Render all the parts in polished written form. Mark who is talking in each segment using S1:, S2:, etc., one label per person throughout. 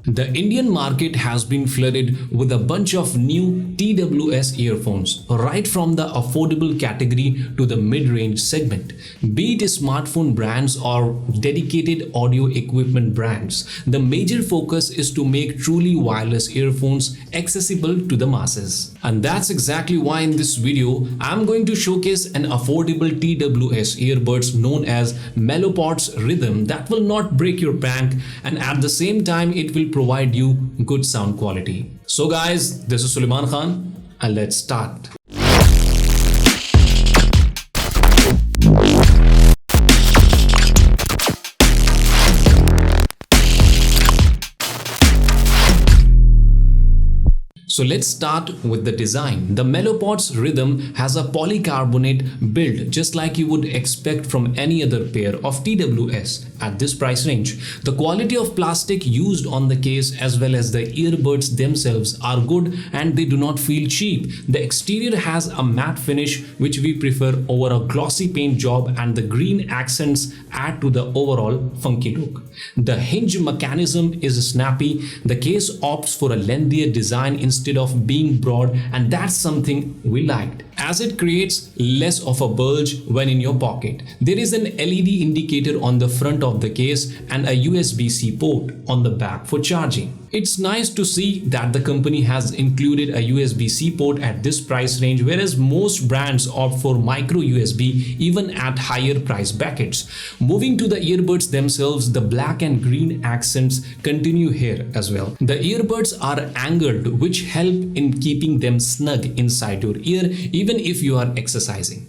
S1: The Indian market has been flooded with a bunch of new TWS earphones, right from the affordable category to the mid-range segment. Be it smartphone brands or dedicated audio equipment brands, the major focus is to make truly wireless earphones accessible to the masses. And that's exactly why in this video, I'm going to showcase an affordable TWS earbuds known as Melopods Rhythm that will not break your bank, and at the same time it will provide you good sound quality. So guys, this is Sulaiman Khan and let's start. So let's start with the design. The Melopods Rhythm has a polycarbonate build just like you would expect from any other pair of TWS at this price range. The quality of plastic used on the case as well as the earbuds themselves are good and they do not feel cheap. The exterior has a matte finish which we prefer over a glossy paint job, and the green accents add to the overall funky look. The hinge mechanism is snappy. The case opts for a lengthier design instead of being broad, and that's something we liked, as it creates less of a bulge when in your pocket. There is an LED indicator on the front of the case and a USB-C port on the back for charging. It's nice to see that the company has included a USB-C port at this price range, whereas most brands opt for micro USB even at higher price brackets. Moving to the earbuds themselves, the black and green accents continue here as well. The earbuds are angled, which help in keeping them snug inside your ear even if you are exercising.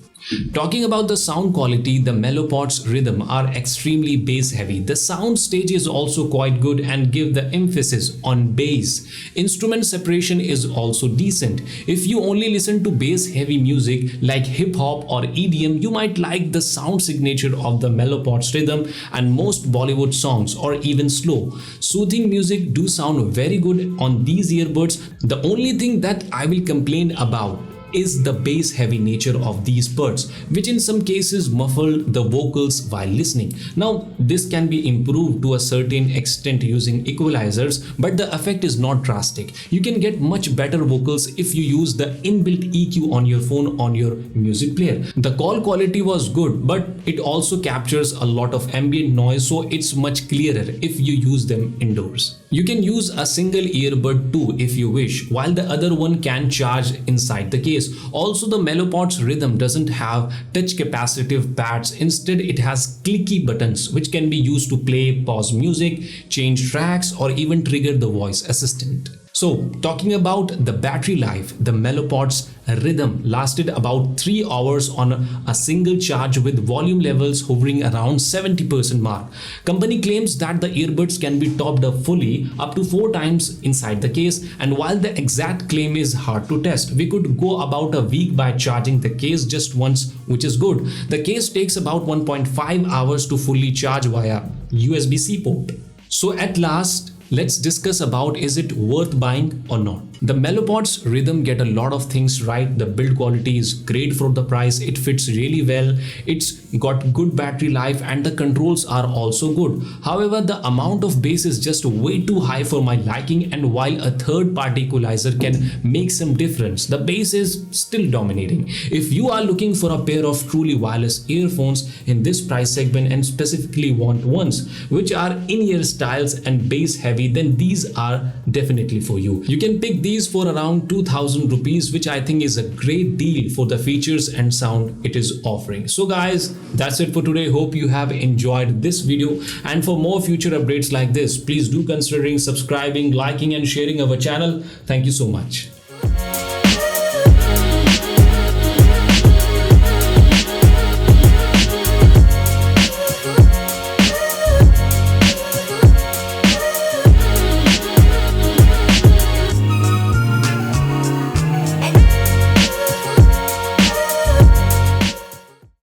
S1: Talking about the sound quality, the Melopods Rhythm are extremely bass heavy. The sound stage is also quite good and give the emphasis on bass. Instrument separation is also decent. If you only listen to bass heavy music like hip hop or EDM, you might like the sound signature of the Melopods Rhythm and most Bollywood songs, or even slow, soothing music do sound very good on these earbuds. The only thing that I will complain about is the bass heavy nature of these buds, which in some cases muffle the vocals while listening. Now this can be improved to a certain extent using equalizers, but the effect is not drastic. You can get much better vocals if you use the inbuilt EQ on your phone on your music player. The call quality was good, but it also captures a lot of ambient noise, so it's much clearer if you use them indoors. You can use a single earbud too if you wish, while the other one can charge inside the case. Also, the Melopods Rhythm doesn't have touch capacitive pads. Instead, it has clicky buttons which can be used to play, pause music, change tracks, or even trigger the voice assistant. So, talking about the battery life, the Melopods Rhythm lasted about 3 hours on a single charge with volume levels hovering around 70% mark. Company claims that the earbuds can be topped up fully up to 4 times inside the case, and while the exact claim is hard to test, we could go about a week by charging the case just once, which is good. The case takes about 1.5 hours to fully charge via USB-C port. So at last, let's discuss about is it worth buying or not. The Melopods Rhythm get a lot of things right. The build quality is great for the price. It fits really well. It's got good battery life and the controls are also good. However, the amount of bass is just way too high for my liking, and while a third-party equalizer can make some difference, the bass is still dominating. If you are looking for a pair of truly wireless earphones in this price segment and specifically want ones which are in-ear styles and bass heavy, then these are definitely for you. You can pick these for around 2000 rupees, which I think is a great deal for the features and sound it is offering. So guys, that's it for today. Hope you have enjoyed this video, and for more future updates like this, please do considering subscribing, liking and sharing our channel. Thank you so much.